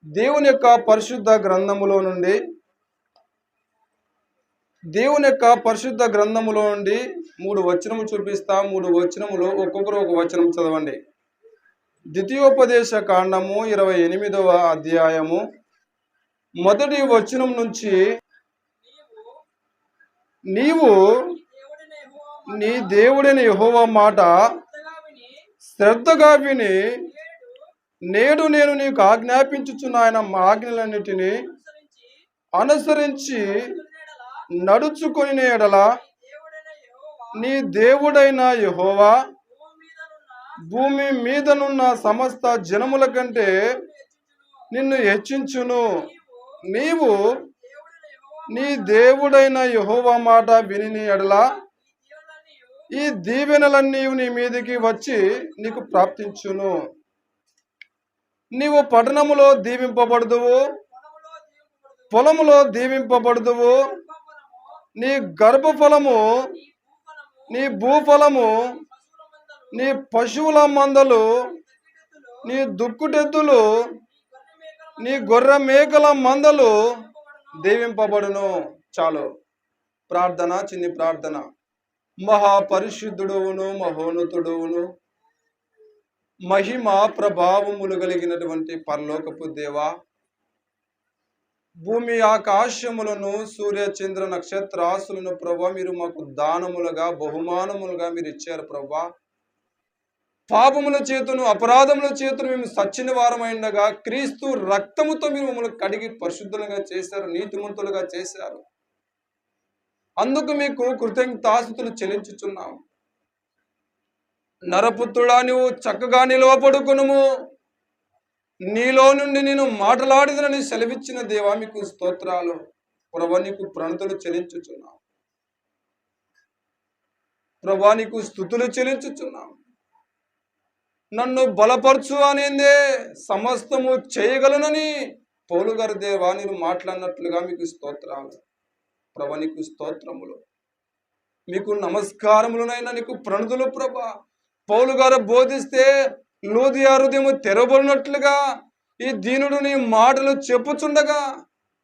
దేవుని యొక్క పరిశుద్ధ గ్రంథములో నుండి మూడు వచనములు చూపిస్తా. మూడు వచనములు ఒక్కొక్కరు ఒక వచనం చదవండి. ద్వితీయోపదేశ కాండము 28వ అధ్యాయము మొదటి వచనం నుంచి, నీవు నీ దేవుడైన యెహోవా మాట శ్రద్ధగా విని నేడు నేను నీకు ఆజ్ఞాపించుచున్న ఆయన ఆజ్ఞలన్నిటినీ అనుసరించి నడుచుకొని ఎడల నీ దేవుడైన యెహోవా భూమి మీదనున్న సమస్త జనముల కంటే నిన్ను హెచ్చించును. నీవు నీ దేవుడైన యెహోవా మాట విని ఎడల ఈ దీవెనలన్నీ నీ మీదికి వచ్చి నీకు ప్రాప్తించును. నీవు పట్టణములో దీవింపబడుదువు, పొలములో దీవింపబడుదువు. నీ గర్భఫలము, నీ భూఫలము, నీ పశువుల మందలు, నీ దుక్కుటెద్దులు, నీ గొర్రె మేకల మందలు దీవింపబడును. చాలు. ప్రార్థన, చిన్ని ప్రార్థన. మహాపరిశుద్ధుడువును మహోన్నతుడువును మహిమ ప్రభావములు కలిగినటువంటి పరలోకపు దేవా, భూమి ఆకాశములను సూర్య చంద్ర నక్షత్రాసులను ప్రభా మీరు మాకు దానములుగా బహుమానములుగా మీరు ఇచ్చారు ప్రభా. పాపముల చేతును అపరాధముల చేతును మేము సచ్చిన వారమైండగా క్రీస్తు రక్తముతో మీరు మమ్మల్ని కడిగి పరిశుద్ధులుగా చేశారు, నీతిమంతులుగా చేశారు. అందుకు మీకు కృతజ్ఞతాస్తుతులు చెల్లించుచున్నాం. నరపుత్రుడా, నువ్వు చక్కగా నిలవపడుకునుము, నీలో నుండి నేను మాట్లాడిదనని సెలవిచ్చిన దేవా మీకు స్తోత్రాలు. ప్రభా నీకు ప్రణతులు చెల్లించుచున్నాం, ప్రభా నీకు స్తుతులు చెల్లించుచున్నాం. నన్ను బలపరచు అనేందే సమస్తము చేయగలనని పౌలు గారి దేవా నేను మాట్లాడినట్లుగా మీకు స్తోత్రాలు. ప్రభా నీకు స్తోత్రములు, మీకు నమస్కారములనైనా, నీకు ప్రణతులు ప్రభా. పౌలు గారు బోధిస్తే లూదియా హృదయము తెరవబడినట్లుగా ఈ దీనుడు నీ మాటలు చెప్పుచుండగా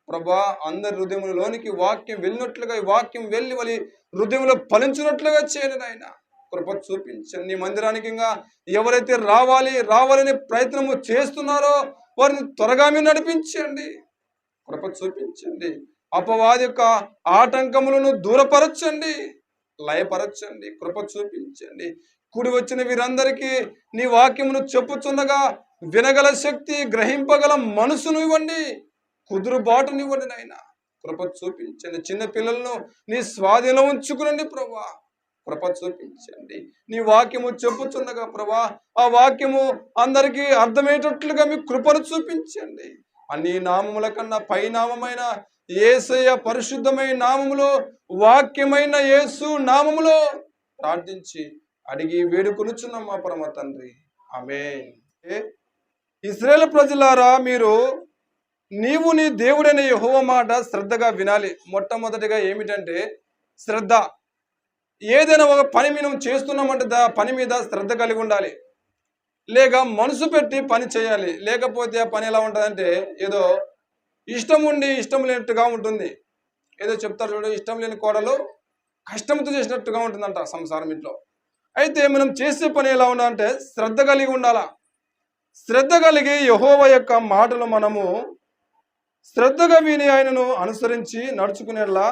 ప్రభా అందరి హృదయములలోనికి వాక్యం వెళ్ళినట్లుగా, ఈ వాక్యం వెళ్ళి వాళ్ళ హృదయంలో ఫలించినట్లుగా చేయను నాయన. కృప చూపించండి. నీ మందిరానికి ఇంకా ఎవరైతే రావాలని ప్రయత్నము చేస్తున్నారో వారిని త్వరగా మీరు నడిపించండి. కృప చూపించండి. అపవాది యొక్క ఆటంకములను దూరపరచండి, లయపరచండి. కృప చూపించండి. కూడి వచ్చిన వీరందరికీ నీ వాక్యమును చెప్పుచున్నగా వినగల శక్తి, గ్రహింపగల మనసును ఇవ్వండి, కుదురుబాటునివ్వండి నాయన. కృప చూపించండి. చిన్న పిల్లలను నీ స్వాధీనం ఉంచుకునండి ప్రభా. కృప చూపించండి. నీ వాక్యము చెప్పుచున్నగా ప్రభా ఆ వాక్యము అందరికీ అర్థమయ్యేటట్లుగా మీ కృపను చూపించండి. అన్ని నామముల కన్నా పైనామమైన యేసయ్య పరిశుద్ధమైన నామములో, వాక్యమైన యేసు నామములో ప్రార్థించి అడిగి వేడుకొనుచున్నాం మా పరమ తండ్రి, ఆమేన్. ఇశ్రాయేలు ప్రజలారా, నీవు నీ దేవుడైన యెహోవా మాట శ్రద్ధగా వినాలి. మొట్టమొదటిగా ఏమిటంటే శ్రద్ధ. ఏదైనా ఒక పని మనం చేస్తున్నామంటే పని మీద శ్రద్ధ కలిగి ఉండాలి, లేక మనసు పెట్టి పని చేయాలి. లేకపోతే ఆ పని ఎలా ఉంటుందంటే ఏదో ఇష్టం ఉండి ఇష్టం లేనట్టుగా ఉంటుంది. ఏదో చెప్తారు చూడు, ఇష్టం లేని కోడలు కష్టంతో చేసినట్టుగా ఉంటుందంట సంసారం ఇంట్లో. అయితే మనం చేసే పని ఎలా ఉండాలంటే శ్రద్ధ కలిగి ఉండాలా. శ్రద్ధ కలిగి యెహోవా యొక్క మాటలు మనము శ్రద్ధగా విని ఆయనను అనుసరించి నడుచుకునేలా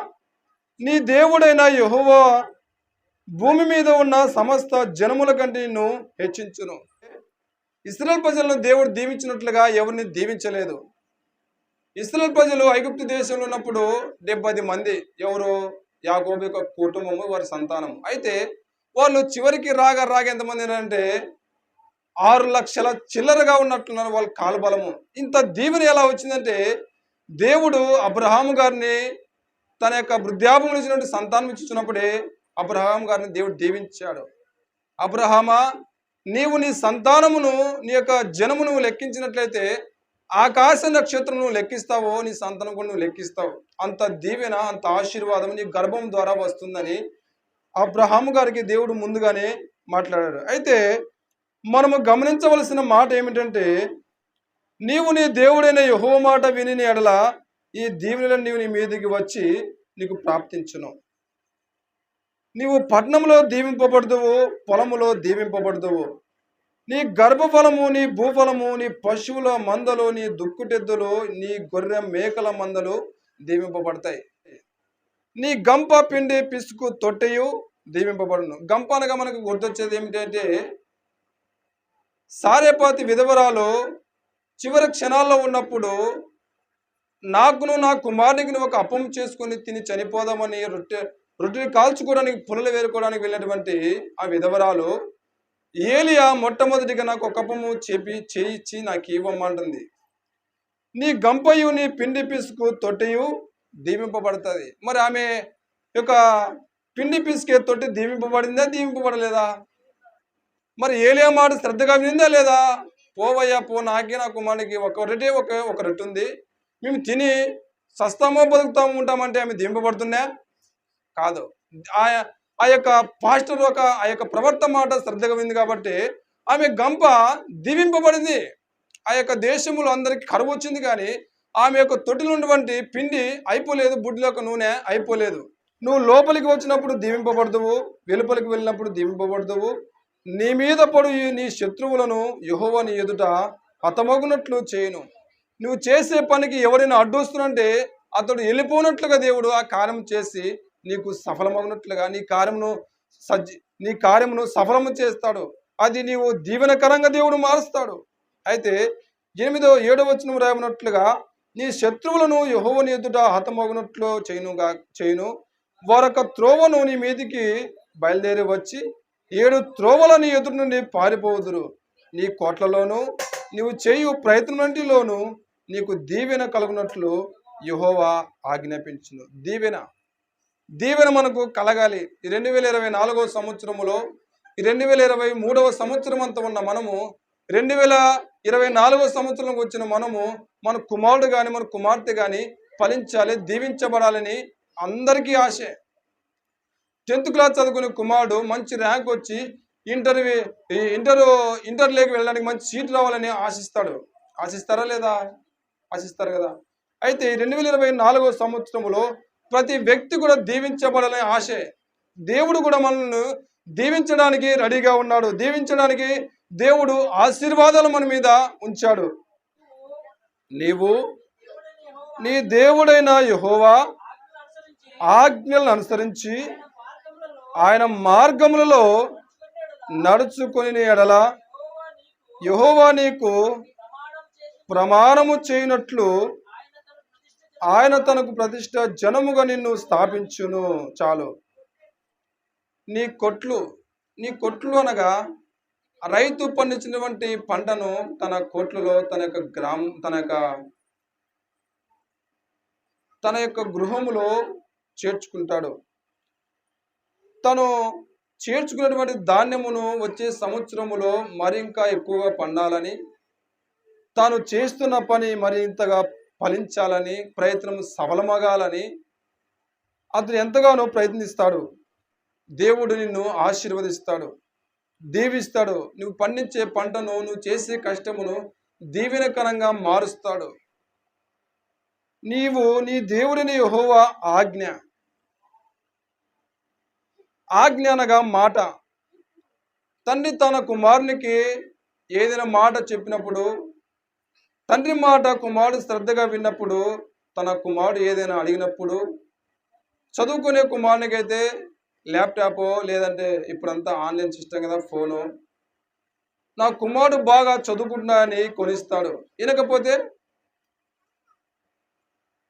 నీ దేవుడైన యెహోవా భూమి మీద ఉన్న సమస్త జనముల కంటే నిన్ను హెచ్చించును. ఇశ్రాయేలు ప్రజలను దేవుడు దీవించినట్లుగా ఎవరిని దీవించలేదు. ఇశ్రాయేలు ప్రజలు ఐగుప్తు దేశంలో ఉన్నప్పుడు 70 మంది, ఎవరు యాకోబు యొక్క కుటుంబము, వారి సంతానము. అయితే వాళ్ళు చివరికి రాగా ఎంతమంది అంటే 6 లక్షల చిల్లరగా ఉన్నట్లున్నారు వాళ్ళ కాలబలము. ఇంత దీవెన ఎలా వచ్చిందంటే దేవుడు అబ్రహాము గారిని తన యొక్క వృద్ధాపములు ఇచ్చినటువంటి సంతానం ఇచ్చుచున్నప్పుడే అబ్రహాం గారిని దేవుడు దీవించాడు. అబ్రహామా, నీవు నీ సంతానమును, నీ యొక్క జనమును నువ్వు లెక్కించినట్లయితే ఆకాశ నక్షత్రం నువ్వు లెక్కిస్తావో నీ సంతానం కూడా నువ్వు లెక్కిస్తావు. అంత దీవెన, అంత ఆశీర్వాదం నీ గర్భం ద్వారా వస్తుందని అబ్రహాము గారికి దేవుడు ముందుగానే మాట్లాడాడు. అయితే మనము గమనించవలసిన మాట ఏమిటంటే నీవు నీ దేవుడైన యెహోవా మాట విని ఎడల ఈ దీవెనలను నీవు నీ మీదికి వచ్చి నీకు ప్రాప్తించును. నీవు పట్టణంలో దీవింపబడదువు, పొలములో దీవింపబడదువు. నీ గర్భఫలము, నీ భూఫలము, నీ పశువుల మందలు, నీ దుక్కుటెద్దులు, నీ గొర్రె మేకల మందలు దీవింపబడతాయి. నీ గంప పిండి పిసుకు తొట్టెయు దీవింపబడును. గంప అనగా మనకు గుర్తొచ్చేది ఏమిటంటే, సారేపాతి విధవరాలు చివరి క్షణాల్లో ఉన్నప్పుడు నాకును నా కుమారునికి ఒక అప్పం చేసుకుని తిని చనిపోదామని రొట్టెని కాల్చుకోవడానికి పుల్లలు వేరుకోవడానికి వెళ్ళినటువంటి ఆ విధవరాలు ఏలియా మొట్టమొదటిగా నాకు ఒక అప్పము చేయించి నాకు ఇవ్వమంటుంది. నీ గంపయు నీ పిండి పిసుకు తొట్టెయు దీవింపబడుతుంది. మరి ఆమె యొక్క పిండి పిసుకే తొట్టి దీవింపబడిందా, దీవింపబడలేదా? మరి ఏలియా మాట శ్రద్ధగా వినిందా లేదా? పోవయ్యా పో, నాకే నా కుమారునికి ఒక రొట్టె ఉంది, మేము తిని సస్తామో బతుకుతాము ఉంటామంటే ఆమె దీవింపబడుతున్నా? కాదు. ఆ యొక్క పాస్టర్ ఆ యొక్క ప్రవర్తన మాట శ్రద్ధగా వింది కాబట్టి ఆమె గంప దీవింపబడింది. ఆ యొక్క దేశంలో అందరికీ కరువు వచ్చింది, కానీ ఆమె యొక్క తొట్టిలో ఉన్నటువంటి పిండి అయిపోలేదు, బుడ్డిలో ఒక నూనె అయిపోలేదు. నువ్వు లోపలికి వచ్చినప్పుడు దీవింపబడదువు, వెలుపలికి వెళ్ళినప్పుడు దీవింపబడదువు. నీ మీద పడు నీ శత్రువులను యెహోవా నీ ఎదుట హతమగునట్లు చేయను. నువ్వు చేసే పనికి ఎవరైనా అడ్డొస్తున్నంటే అతడు వెళ్ళిపోనట్లుగా దేవుడు ఆ కార్యం చేసి నీకు సఫలమగినట్లుగా నీ కార్యమును సఫలము చేస్తాడు. అది నీవు దీవెనకరంగా దేవుడు మారుస్తాడు. అయితే 8వ 7వ వచనం రాయనట్లుగా నీ శత్రువులను యెహోవా నీ ఎదుట హతమగునట్లు చేయను. వారొక త్రోవను నీ మీదికి బయలుదేరి వచ్చి 7 త్రోవల నీ ఎదురు నుండి పారిపోదురు. నీ కోట్లలోను నీవు చేయు ప్రయత్నంలోను నీకు దీవెన కలుగునట్లు యెహోవా ఆజ్ఞాపించును. దీవెన మనకు కలగాలి. ఈ 2024వ సంవత్సరములో, ఈ 2023వ సంవత్సరం అంతా ఉన్న మనము 2024వ సంవత్సరంలోకి వచ్చిన మనము మన కుమారుడు కానీ మన కుమార్తె కానీ ఫలించాలి, దీవించబడాలని అందరికీ ఆశే. 10th క్లాస్ చదువుకునే కుమారుడు మంచి ర్యాంక్ వచ్చి ఇంటర్లోకి వెళ్ళడానికి మంచి సీట్ రావాలని ఆశిస్తాడు. ఆశిస్తారా లేదా? ఆశిస్తారు కదా. అయితే 2024వ సంవత్సరంలో ప్రతి వ్యక్తి కూడా దీవించబడాలనే ఆశే. దేవుడు కూడా మనల్ని దీవించడానికి రెడీగా ఉన్నాడు. దీవించడానికి దేవుడు ఆశీర్వాదాలు మన మీద ఉంచాడు. నీవు నీ దేవుడైన యెహోవా ఆజ్ఞలను అనుసరించి ఆయన మార్గములలో నడుచుకొని ఎడల యెహోవా నీకు ప్రమాణము చేయనట్లు ఆయన తనకు ప్రతిష్ట జనముగా నిన్ను స్థాపించును. చాలు. నీ కొట్లు అనగా రైతు పండించినటువంటి పంటను తన కోట్లలో తన యొక్క గృహములో చేర్చుకుంటాడు. తను చేర్చుకున్నటువంటి ధాన్యమును వచ్చే సంవత్సరములో మరింకా ఎక్కువగా పండాలని, తాను చేస్తున్న పని మరింతగా ఫలించాలని, ప్రయత్నం సఫలమగాలని అతను ఎంతగానో ప్రయత్నిస్తాడు. దేవుడు నిన్ను ఆశీర్వదిస్తాడు, దీవిస్తాడు. నువ్వు పండించే పంటను, నువ్వు చేసే కష్టమును దీవెనకరంగా మారుస్తాడు. నీవు నీ దేవుడిని యెహోవా ఆజ్ఞ అనగా మాట. తండ్రి తన కుమారునికి ఏదైనా మాట చెప్పినప్పుడు, తండ్రి మాట కుమారుడు శ్రద్ధగా విన్నప్పుడు, తన కుమారుడు ఏదైనా అడిగినప్పుడు, చదువుకునే కుమారునికి అయితే ల్యాప్టాప్ లేదంటే ఇప్పుడంతా ఆన్లైన్ సిస్టమ్ కదా, ఫోను, నా కుమారుడు బాగా చదువుకుంటున్నా అని కొనిస్తాడు. వినకపోతే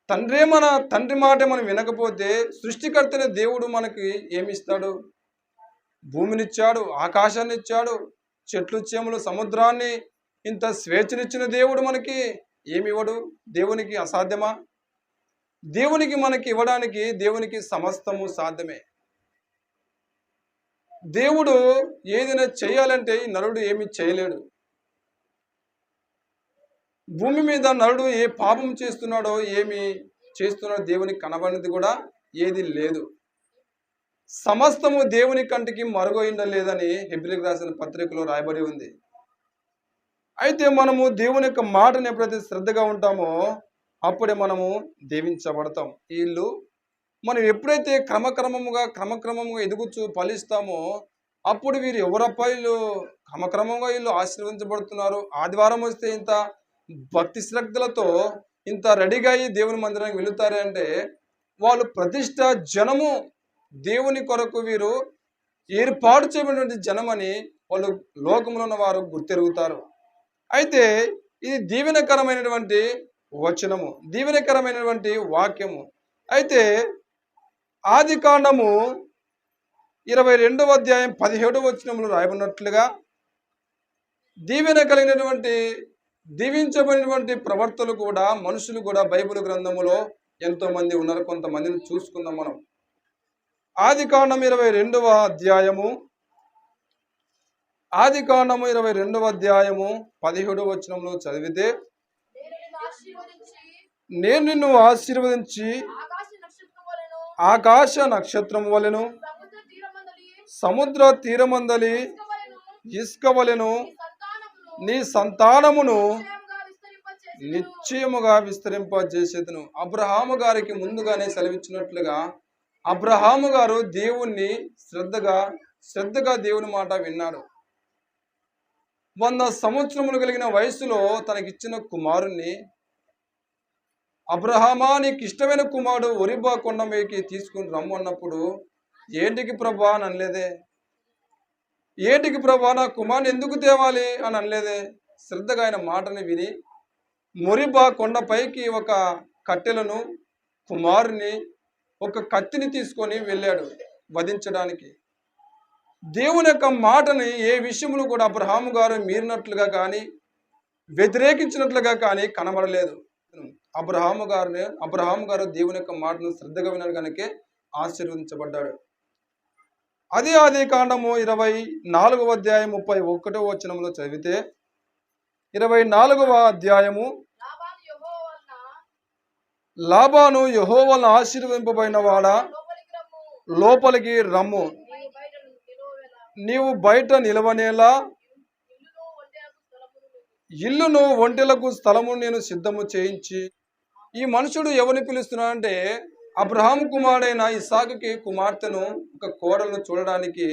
తండ్రి మాట మనం వినకపోతే సృష్టికర్తనే దేవుడు మనకి ఏమిస్తాడు? భూమినిచ్చాడు, ఆకాశాన్ని ఇచ్చాడు, చెట్లు చేమలు సముద్రాన్ని, ఇంత స్వేచ్ఛనిచ్చిన దేవుడు మనకి ఏమివ్వడు? దేవునికి అసాధ్యమా? దేవునికి మనకి ఇవ్వడానికి దేవునికి సమస్తము సాధ్యమే. దేవుడు ఏదైనా చేయాలంటే ఈ నరుడు ఏమి చేయలేడు. భూమి మీద నరుడు ఏ పాపం చేస్తున్నాడో, ఏమి చేస్తున్నాడో దేవునికి కనబడినది కూడా ఏది లేదు. సమస్తము దేవుని కంటికి మరుగైందా లేదని హెబ్రీయులకు రాసిన పత్రికలో రాయబడి ఉంది. అయితే మనము దేవుని యొక్క మాటను ఎప్పుడైతే శ్రద్ధగా ఉంటామో అప్పుడే మనము దీవించబడతాం. వీళ్ళు మనం ఎప్పుడైతే క్రమక్రమముగా ఎదుగుచూ ఫలిస్తామో అప్పుడు వీరు ఎవరప్పా వీళ్ళు క్రమక్రమంగా వీళ్ళు ఆశీర్వదించబడుతున్నారు. ఆదివారం వస్తే ఇంత భక్తి శ్రద్ధలతో ఇంత రెడీగా అయ్యి దేవుని మందిరానికి వెళుతారు అంటే వాళ్ళు ప్రతిష్ట జనము, దేవుని కొరకు వీరు ఏర్పాటు చేయబడినటువంటి జనమని వాళ్ళు లోకంలో ఉన్న వారు గుర్తెరుగుతారు. అయితే ఇది దీవెనకరమైనటువంటి వచనము, దీవెనకరమైనటువంటి వాక్యము. అయితే ఆది కాండము 22వ అధ్యాయం 17వ వచనంలో రాయబడినట్లుగా దీవించబడినటువంటి ప్రవర్తలు కూడా, మనుషులు కూడా బైబిల్ గ్రంథములో ఎంతో మంది ఉన్నారు. కొంతమందిని చూసుకుందాం మనం. ఆది కాండం 22వ అధ్యాయము 17వ వచనంలో చదివితే, నేను నిన్ను ఆశీర్వదించి ఆకాశ నక్షత్రం వలెను, సముద్ర తీరమందలి ఇసుక వలెను నీ సంతానమును నిశ్చయముగా విస్తరింపజేసేదను. అబ్రహాము గారికి ముందుగానే సెలవిచ్చినట్లుగా అబ్రహాము గారు దేవుణ్ణి శ్రద్ధగా దేవుని మాట విన్నాడు. 100 సంవత్సరములు కలిగిన వయసులో తనకిచ్చిన కుమారుణ్ణి, అబ్రహామా నీకు ఇష్టమైన కుమారుడు ఒరిబా కొండ మీదకి తీసుకుని రమ్మన్నప్పుడు, ఏంటికి ప్రభా అని అనలేదే, ఏంటికి ప్రభా నా కుమారుని ఎందుకు తేవాలి అని అనలేదే. శ్రద్ధగా ఆయన మాటని విని మొరిబా కొండపైకి ఒక కట్టెలను, కుమారుని, ఒక కత్తిని తీసుకొని వెళ్ళాడు వధించడానికి. దేవుని యొక్క మాటని ఏ విషయంలో కూడా అబ్రహాము గారు మీరినట్లుగా కానీ వ్యతిరేకించినట్లుగా కానీ కనబడలేదు. అబ్రహాము గారు దేవుని యొక్క మాటను శ్రద్ధగా వినడు కనుకే ఆశీర్వదించబడ్డాడు. అదే ఆది కాండము 24వ అధ్యాయం 31వ వచనంలో చదివితే, 24వ అధ్యాయము, లాబాను యెహోవా వలన ఆశీర్వదింపబడిన వాడా లోపలికి రమ్ము, నీవు బయట నిలవనేలా ఇల్లును ఒంటెలకు స్థలము నేను సిద్ధము చేయించి. ఈ మనుషుడు ఎవరిని పిలుస్తున్నాడంటే అబ్రహాము కుమారుడైన ఇస్సాకుకి కుమార్తెను, ఒక కోడలను చూడడానికి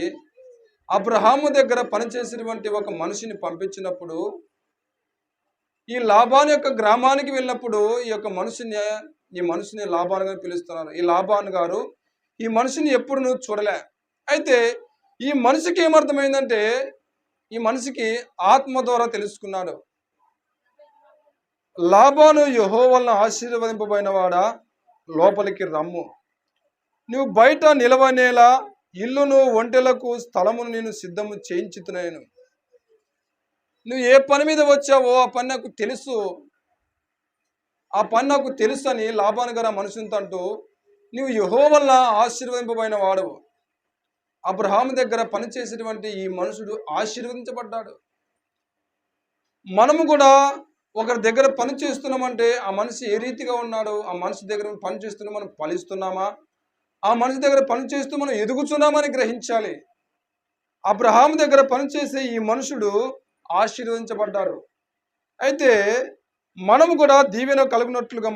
అబ్రహాము దగ్గర పనిచేసినటువంటి ఒక మనిషిని పంపించినప్పుడు, ఈ లాబాను యొక్క గ్రామానికి వెళ్ళినప్పుడు ఈ మనిషిని లాబాను గారు పిలుస్తున్నారు. ఈ లాబాను గారు ఈ మనిషిని ఎప్పుడు నువ్వు చూడలే. అయితే ఈ మనిషికి ఏమర్థమైందంటే, ఈ మనిషికి ఆత్మ ద్వారా తెలుసుకున్నాడు. లాబాను యెహోవా వలన ఆశీర్వదింపబడిన వాడా లోపలికి రమ్ము, నువ్వు బయట నిలవనేలా ఇల్లును ఒంటెలకు స్థలమును నేను సిద్ధము చేయించుతున్నాను. నువ్వు ఏ పని మీద వచ్చావో ఆ పని నాకు తెలుసు, అని లాబాను గారు మనుషునితో అంటూ, నువ్వు యెహోవా వలన ఆశీర్వదింపబడిన వాడవు. అబ్రహాము దగ్గర పనిచేసేటువంటి ఈ మనుషుడు ఆశీర్వదించబడ్డాడు. మనము కూడా ఒకరి దగ్గర పని చేస్తున్నామంటే ఆ మనిషి ఏ రీతిగా ఉన్నాడు, ఆ మనిషి దగ్గర పని చేస్తున్నా మనం ఫలిస్తున్నామా, ఆ మనిషి దగ్గర పని చేస్తూ మనం ఎదుగుతున్నామని గ్రహించాలి. అబ్రహాము దగ్గర పనిచేసే ఈ మనుషుడు ఆశీర్వదించబడ్డాడు. అయితే మనము కూడా దీవెన కలుగునట్లుగా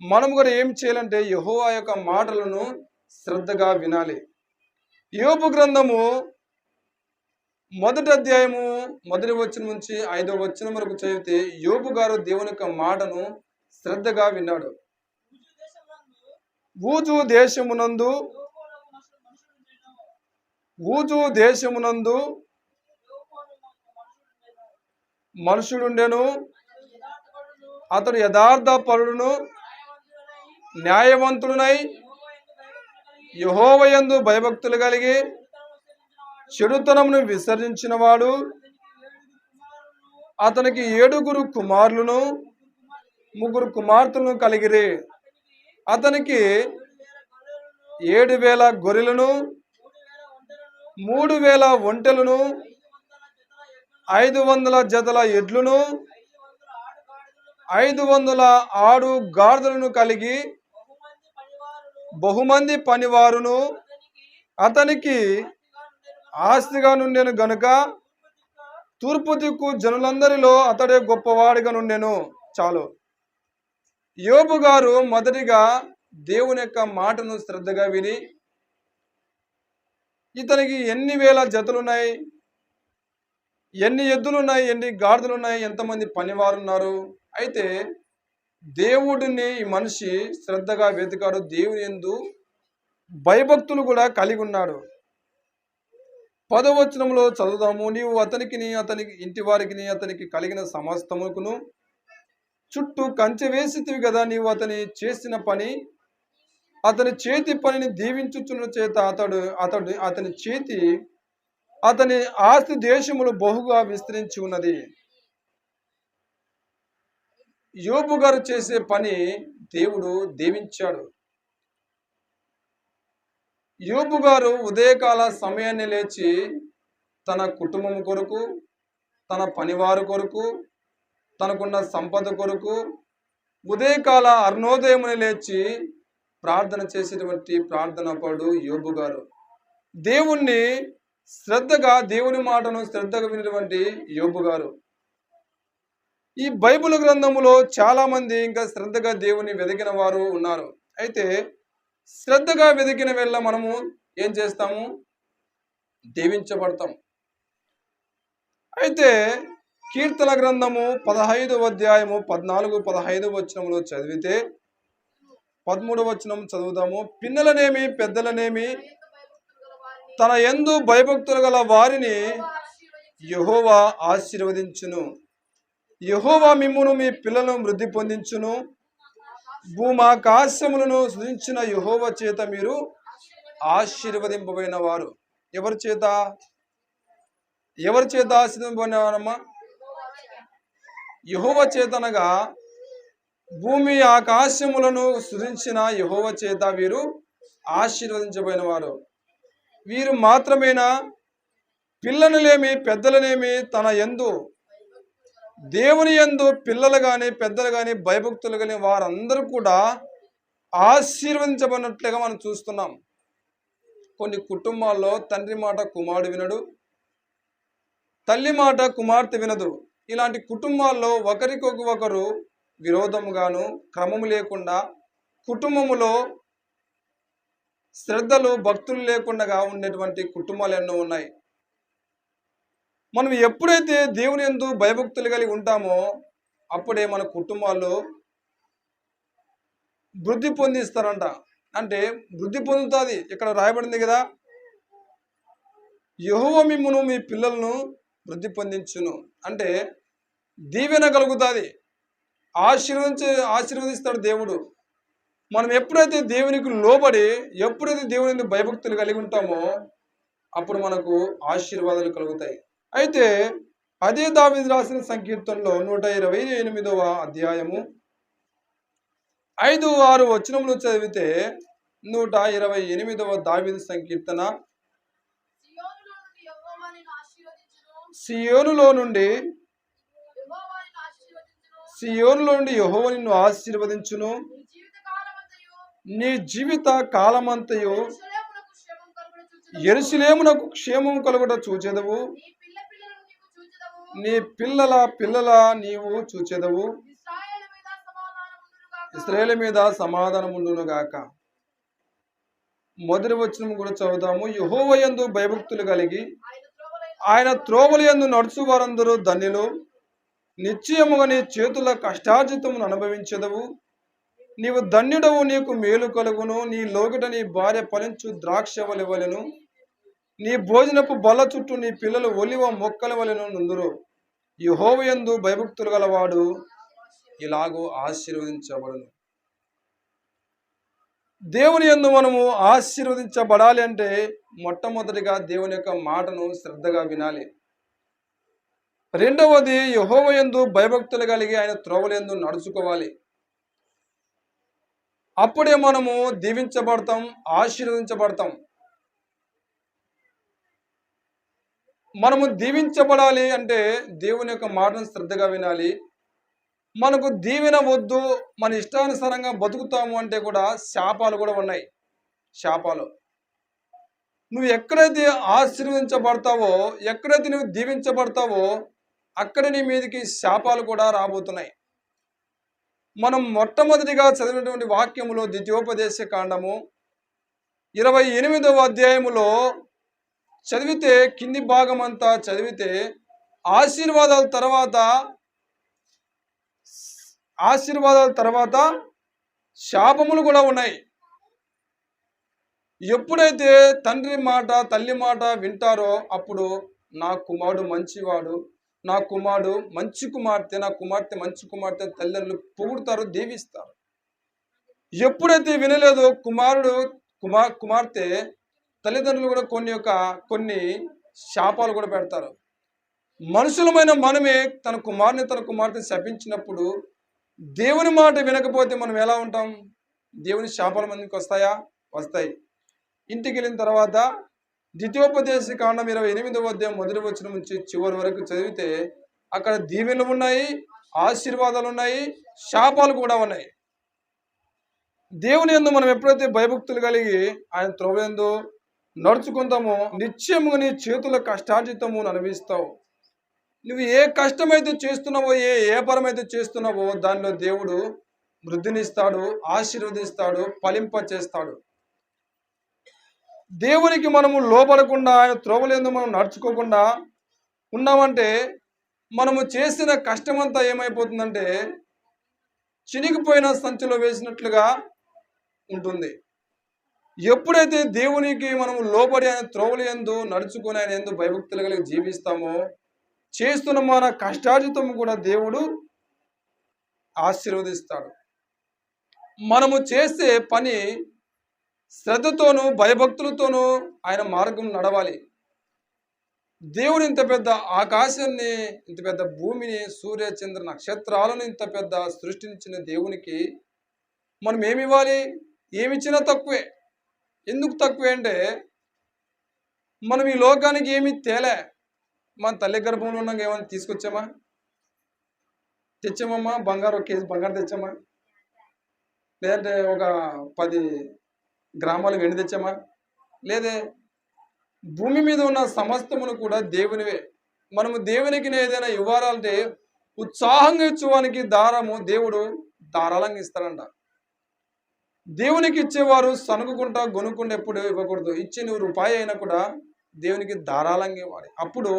మనము కూడా ఏం చేయాలంటే యెహోవా యొక్క మాటలను శ్రద్ధగా వినాలి. యోబు గ్రంథము 1వ అధ్యాయము 1వ వచనం నుంచి 5వ వచనం వరకు చదివితే, యోబు గారు దేవుని యొక్క మాటను శ్రద్ధగా విన్నాడు. ఊజు దేశమునందు మనుషుడుండెను, అతడు యథార్థ పరుడును న్యాయవంతుడునై యెహోవా యందు భయభక్తులు కలిగి చెడుతనమును విసర్జించిన వాడు. అతనికి 7 కుమారులను 3 కుమార్తెలను కలిగిరి. అతనికి 7,000 గొర్రెలను, 3,000 ఒంటెలను, 500 జతల ఎడ్లను, 500 ఆడు గాడిదలను కలిగి బహుమంది పనివారును అతనికి ఆస్తిగా నుండెను గనుక తూర్పు దిక్కు జనులందరిలో అతడే గొప్పవాడిగా నుండెను. చాలు. యోబు గారు మొదటిగా దేవుని యొక్క మాటను శ్రద్ధగా విని, ఇతనికి ఎన్ని వేల జతలున్నాయి, ఎన్ని ఎద్దులున్నాయి, ఎన్ని గాడిదలున్నాయి, ఎంతమంది పనివారు ఉన్నారు. అయితే దేవుడిని ఈ మనిషి శ్రద్ధగా వెతికాడు. దేవుని యందు భయభక్తులు కూడా కలిగి ఉన్నాడు. 10వ వచనంలో చదువుదాము. నీవు అతనికి ఇంటి వారికి అతనికి కలిగిన సమస్తముకును చుట్టూ కంచె వేసితివి కదా. నీవు అతని చేసిన పని, అతని చేతి పనిని దీవించుచున్న చేత అతని ఆస్తి దేశములు బహుగా విస్తరించి ఉన్నది. యోబు గారు చేసే పని దేవుడు దీవించాడు. యోబు గారు ఉదయకాల సమయాన్ని లేచి తన కుటుంబం కొరకు, తన పనివారు కొరకు, తనకున్న సంపద కొరకు ఉదయకాల అరుణోదయముని లేచి ప్రార్థన చేసేటువంటి ప్రార్థనాపరుడు యోబు గారు. దేవుని మాటను శ్రద్ధగా వినేటువంటి యోబు గారు. ఈ బైబిల్ గ్రంథములో చాలా మంది ఇంకా శ్రద్ధగా దేవుని వెతికిన వారు ఉన్నారు. అయితే శ్రద్ధగా వెతికిన వేళ మనము ఏం చేస్తాము? దీవించబడతాం. అయితే కీర్తన గ్రంథము 15వ అధ్యాయము 14-15 వచనములో చదివితే 13వ వచనం చదువుదాము. పిన్నలనేమి పెద్దలనేమి తన యందు భయభక్తులు గల వారిని యెహోవా ఆశీర్వదించును. యెహోవా మిమ్మును మీ పిల్లలను వృద్ధి పొందించును. భూమాకాశములను సృజించిన యెహోవా చేత మీరు ఆశీర్వదింపబడిన వారు. ఎవరి చేత ఆశీర్వదింపబడిన వారమ్మా? యెహోవా చేత అనగా భూమి ఆకాశములను సృజించిన యెహోవా చేత వీరు ఆశీర్వదించబడిన వారు. వీరు మాత్రమేనా? పిల్లలనేమి పెద్దలనేమి తన యందు, దేవుని యందు పిల్లలు కానీ పెద్దలు కానీ భయభక్తులు కానీ వారందరూ కూడా ఆశీర్వదించబడినట్లుగా మనం చూస్తున్నాం. కొన్ని కుటుంబాల్లో తండ్రి మాట కుమారుడు వినడు, తల్లి మాట కుమార్తె వినదు. ఇలాంటి కుటుంబాల్లో ఒకరికొకరు విరోధముగాను, క్రమము లేకుండా, కుటుంబములో శ్రద్ధలు భక్తులు లేకుండా ఉండేటువంటి కుటుంబాలు ఎన్నో ఉన్నాయి. మనం ఎప్పుడైతే దేవుని యందు భయభక్తులు కలిగి ఉంటామో అప్పుడే మన కుటుంబాల్లో వృద్ధి పొందిస్తారంట. అంటే వృద్ధి పొందుతుంది. ఇక్కడ రాయబడింది కదా, యెహోవా మిమ్మును మీ పిల్లలను వృద్ధి పొందించును. అంటే దీవెన కలుగుతుంది, ఆశీర్వదిస్తాడు దేవుడు. మనం ఎప్పుడైతే దేవునికి లోబడి, ఎప్పుడైతే దేవుని భయభక్తులు కలిగి ఉంటామో అప్పుడు మనకు ఆశీర్వాదాలు కలుగుతాయి. అయితే అదే దావీదు రాసిన సంకీర్తనలో 128వ అధ్యాయము 5-6 వచనములు చదివితే 128వ దావీదు సంకీర్తన, సియోనులో నుండి యెహోవా నిన్ను ఆశీర్వదించును. నీ జీవిత కాలమంతయు యెరూషలేమునకు క్షేమం కలుగుట చూచెదవు. నీ పిల్లల నీవు చూచెదవు. ఇశ్రాయేలు మీద సమాధానం ఉండును గాక. మొదటి వచనం కూడా చదువుతాము. యెహోవా యందు భయభక్తులు కలిగి ఆయన త్రోవల యందు నడుచు వారందరూ ధన్యులు. నిశ్చయముగా నీ చేతుల కష్టార్జితమును అనుభవించెదవు. నీవు ధన్యుడవు, నీకు మేలు కలుగును. నీ లోగిట నీ భార్య ఫలించు ద్రాక్షవలి వలెను. నీ భోజనపు బల్ల చుట్టూ నీ పిల్లలు ఒలివ మొక్కల వలెను నుందురు. యెహోవా యందు భయభక్తులు గలవాడు ఇలాగూ ఆశీర్వదించబడును. దేవుని యందు మనము ఆశీర్వదించబడాలి అంటే మొట్టమొదటిగా దేవుని యొక్క మాటను శ్రద్ధగా వినాలి. రెండవది, యెహోవా యందు భయభక్తులు కలిగి ఆయన త్రోవల యందు నడుచుకోవాలి. అప్పుడే మనము దీవించబడతాం, ఆశీర్వదించబడతాం. మనము దీవించబడాలి అంటే దేవుని యొక్క మాటను శ్రద్ధగా వినాలి. మనకు దీవెన వద్దు, మన ఇష్టానుసారంగా బతుకుతాము అంటే కూడా శాపాలు కూడా ఉన్నాయి. శాపాలు నువ్వు ఎక్కడైతే ఆశీర్వదించబడతావో, ఎక్కడైతే నువ్వు దీవించబడతావో అక్కడ నీ మీదకి శాపాలు కూడా రాబోతున్నాయి. మనం మొట్టమొదటిగా చదివినటువంటి వాక్యములో ద్వితీయోపదేశ కాండము 28వ అధ్యాయములో చదివితే, కింది భాగం అంతా చదివితే ఆశీర్వాదాల తర్వాత శాపములు కూడా ఉన్నాయి. ఎప్పుడైతే తండ్రి మాట తల్లి మాట వింటారో అప్పుడు నా కుమారుడు మంచివాడు, నా కుమారుడు మంచి కుమార్తె, నా కుమార్తె మంచి కుమార్తె తల్లిదండ్రులు పొగుడుతారు, దీవిస్తారు. ఎప్పుడైతే వినలేదో కుమార్తె తల్లిదండ్రులు కూడా కొన్ని శాపాలు కూడా పెడతారు. మనుషులమైన మనమే తన కుమార్తె శపించినప్పుడు దేవుని మాట వినకపోతే మనం ఎలా ఉంటాం? దేవుని శాపాల మందికి వస్తాయా? వస్తాయి. ఇంటికి వెళ్ళిన తర్వాత ద్వితీయోపదేశ కాండం 28వ అధ్యాయం మొదటి వచనం నుంచి చివరి వరకు చదివితే అక్కడ దీవెనలు ఉన్నాయి, ఆశీర్వాదాలు ఉన్నాయి, శాపాలు కూడా ఉన్నాయి. దేవుని యందు మనం ఎప్పుడైతే భయభక్తులు కలిగి ఆయన త్రోవయందు నడుచుకుంటామో నిశ్చయముగా నీ చేతుల కష్టార్జితము అనుభవిస్తావు. నువ్వు ఏ కష్టమైతే చేస్తున్నావో, ఏ వ్యాపారం అయితే చేస్తున్నావో దానిలో దేవుడు వృద్ధినిస్తాడు, ఆశీర్వదిస్తాడు, ఫలింప చేస్తాడు. దేవునికి మనము లోబడకుండా ఆయన త్రోవలందు మనం నడుచుకోకుండా ఉన్నామంటే మనము చేసిన కష్టమంతా ఏమైపోతుందంటే చినిగిపోయిన సంచిలో వేసినట్లుగా ఉంటుంది. ఎప్పుడైతే దేవునికి మనము లోబడి ఆయన త్రోవలందు నడుచుకొని ఆయన యందు భయభక్తులు కలిగి జీవిస్తామో చేస్తున్న మన కష్టార్జితము కూడా దేవుడు ఆశీర్వదిస్తాడు. మనము చేసే పని శ్రద్ధతోనూ భయభక్తులతోనూ ఆయన మార్గం నడవాలి. దేవుడు ఇంత పెద్ద ఆకాశాన్ని, ఇంత పెద్ద భూమిని, సూర్య చంద్ర నక్షత్రాలను ఇంత పెద్ద సృష్టించిన దేవునికి మనం ఏమి ఇవ్వాలి? ఏమిచ్చినా తక్కువే. ఎందుకు తక్కువే అంటే మనం ఈ లోకానికి ఏమి తేలే. మన తల్లి గర్భంలో ఉన్నాక ఏమైనా తీసుకొచ్చామా? తెచ్చామమ్మా? బంగారు 1 కేజీ బంగారు తెచ్చామా? లేదంటే ఒక 10 గ్రామాలు వెండి తెచ్చామా? లేదే. భూమి మీద ఉన్న సమస్తమును కూడా దేవునివే. మనము దేవునికి ఏదైనా ఇవ్వాలంటే ఉత్సాహంగా ఇచ్చేవానికి దేవుడు ధారాళంగా ఇస్తాడంట. దేవునికి ఇచ్చేవారు సనుగుకుంటా గొనుక్కుంటూ ఎప్పుడు ఇవ్వకూడదు. ఇచ్చి నువ్వు రూపాయి అయినా కూడా దేవునికి ధారాళంగా ఇవ్వాలి. అప్పుడు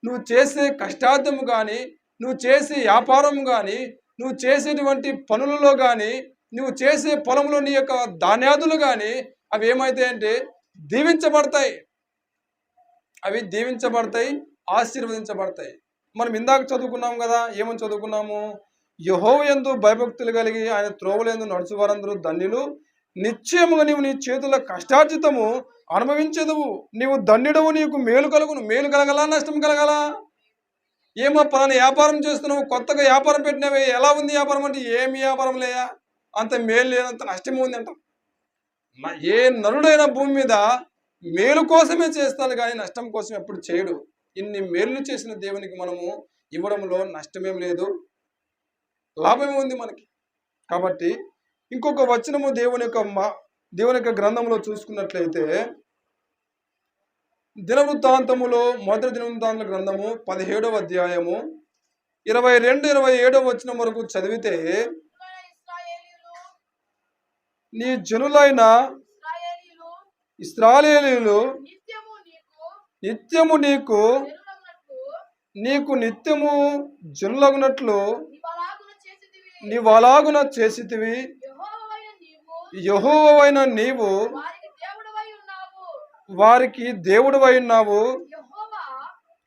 నువ్వు చేసే కష్టార్థము కానీ, నువ్వు చేసే వ్యాపారం కానీ, నువ్వు చేసేటువంటి పనులలో కానీ, నువ్వు చేసే పొలంలో నీ యొక్క ధాన్యాదులు కానీ అవి ఏమైతాయంటే దీవించబడతాయి. అవి దీవించబడతాయి, ఆశీర్వదించబడతాయి. మనం ఇందాక చదువుకున్నాం కదా, ఏమని చదువుకున్నాము? యెహోవా యందు భయభక్తులు కలిగి ఆయన త్రోవలందు నడుచువారందరూ ధన్యులు, నిశ్చయముగా నీవు నీ చేతుల కష్టార్జితము అనుభవించదువు. నీవు ధన్యుడవు, నీకు మేలు కలుగును. మేలు కలగలా, నష్టం కలగలా? ఏమో పలానా వ్యాపారం చేస్తున్నావు, కొత్తగా వ్యాపారం పెట్టినవే, ఎలా ఉంది వ్యాపారం అంటే ఏమి వ్యాపారం లేయా, అంత మేలు లేదు, అంత నష్టమే ఉంది అంటాం. ఏ నరుడైన భూమి మీద మేలు కోసమే చేస్తాడు కానీ నష్టం కోసం ఎప్పుడు చేయడు. ఇన్ని మేలు చేసిన దేవునికి మనము ఇవ్వడంలో నష్టమేం లేదు, లాభమే ఉంది మనకి. కాబట్టి ఇంకొక వచనము దేవుని యొక్క గ్రంథంలో చూసుకున్నట్లయితే మొదటి దినవృత్తాంతముల గ్రంథము 17వ అధ్యాయము 22-27 వచనం వరకు చదివితే, నీ జనులైన ఇశ్రాయేలీయులు నిత్యము నీకు నిత్యము జనులగునట్లు నీవలాగున చేసితివి. యెహోవావైన నీవు వారికి దేవుడవై ఉన్నావు.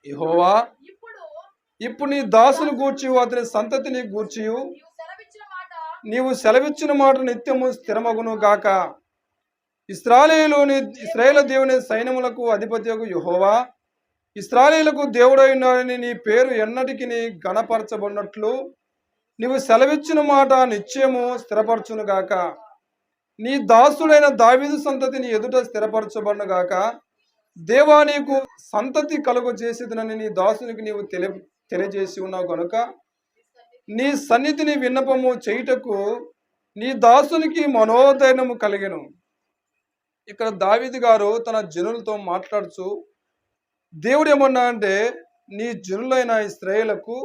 యెహోవా ఇప్పుడు నీ దాసును గూర్చి అతని సంతతిని గూర్చి నీవు సెలవిచ్చిన మాట నిత్యము స్థిరమగును గాక. ఇశ్రాయేలు దేవుని సైన్యములకు అధిపతియగు యెహోవా ఇశ్రాయేలుకు దేవుడైనాడని నీ పేరు ఎన్నటికి గణపరచబడినట్లు నీవు సెలవిచ్చిన మాట నిశ్చయము స్థిరపరచును గాక. నీ దాసుడైన దావీదు సంతతిని ఎదుట స్థిరపరచబడును గాక. దేవా, నీకు సంతతి కలుగు చేసేదనని నీ దాసునికి నీవు తెలియజేసి ఉన్నావు కనుక నీ సన్నిధిని విన్నపము చేయుటకు నీ దాసునికి మనోధైర్యము కలిగెను. ఇక్కడ దావీదు గారు తన జనులతో మాట్లాడుచు దేవుడు ఏమన్నా అంటే నీ జనులైన ఇశ్రాయేలుకు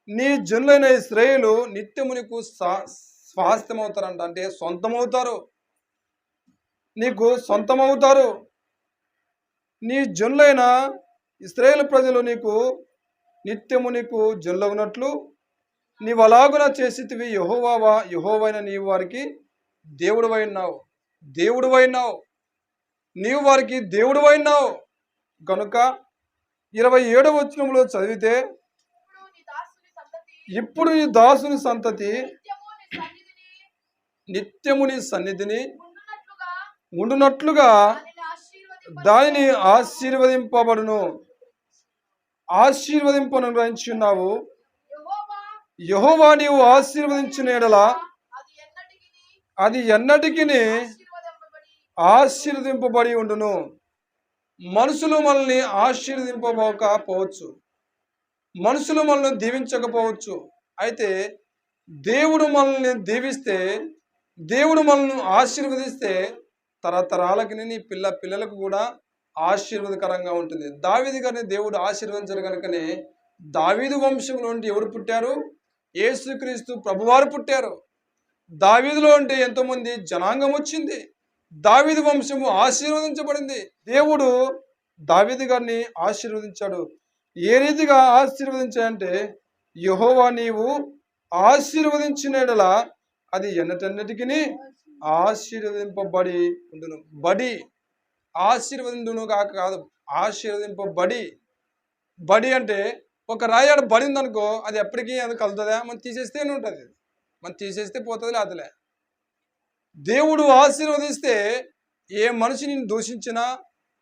నీ జనులైన ఇశ్రాయేలు నిత్యము నీకు స్వాస్థ్యమవుతారంట. అంటే సొంతమవుతారు, నీకు సొంతమవుతారు. నీ జనులైన ఇశ్రాయేలు ప్రజలు నీకు నిత్యము నీకు జనులగునట్లు నీవు అలాగున చేసితివి. యెహోవైన నీవు వారికి దేవుడువైనావు, నీవు వారికి దేవుడువైనావు గనుక 27వ వచనంలో చదివితే, ఇప్పుడు నీ దాసుని సంతతి నిత్యము నీ సన్నిధిని ఉండునట్లుగా దానిని ఆశీర్వదింపను గ్రహించున్నావు. యెహోవా నీవు ఆశీర్వదించిన ఎడల అది ఎన్నటికి ఆశీర్వదింపబడి ఉండును. మనుషులు మనల్ని ఆశీర్వదింపకపోవచ్చు, మనుషులు మనల్ని దీవించకపోవచ్చు. అయితే దేవుడు మనల్ని దీవిస్తే, దేవుడు మనల్ని ఆశీర్వదిస్తే తరతరాలకి నీ పిల్లలకు కూడా ఆశీర్వాదకరంగా ఉంటుంది. దావీదు గారిని దేవుడు ఆశీర్వదించరు కనుకనే దావీదు వంశంలో నుండి ఎవరు పుట్టారు? యేసుక్రీస్తు ప్రభువారు పుట్టారు. దావీదులో అంటే ఎంతోమంది జనాంగం వచ్చింది. దావీదు వంశము ఆశీర్వదించబడింది. దేవుడు దావీదు గారిని ఆశీర్వదించాడు. ఏ రీతిగా ఆశీర్వదించాడంటే, యెహోవా నీవు ఆశీర్వదించిన యెడల అది ఎన్నటన్నిటికీ ఆశీర్వదింపబడి ఉండును. ఆశీర్వదిండును కాదు, బడి అంటే ఒక రాయాడు బడింది అనుకో, అది ఎప్పటికీ అది కలుతుందా? మనం తీసేస్తేనే ఉంటుంది, మనం తీసేస్తే పోతుంది, లేదులే. దేవుడు ఆశీర్వదిస్తే ఏ మనిషి నిన్ను దూషించినా,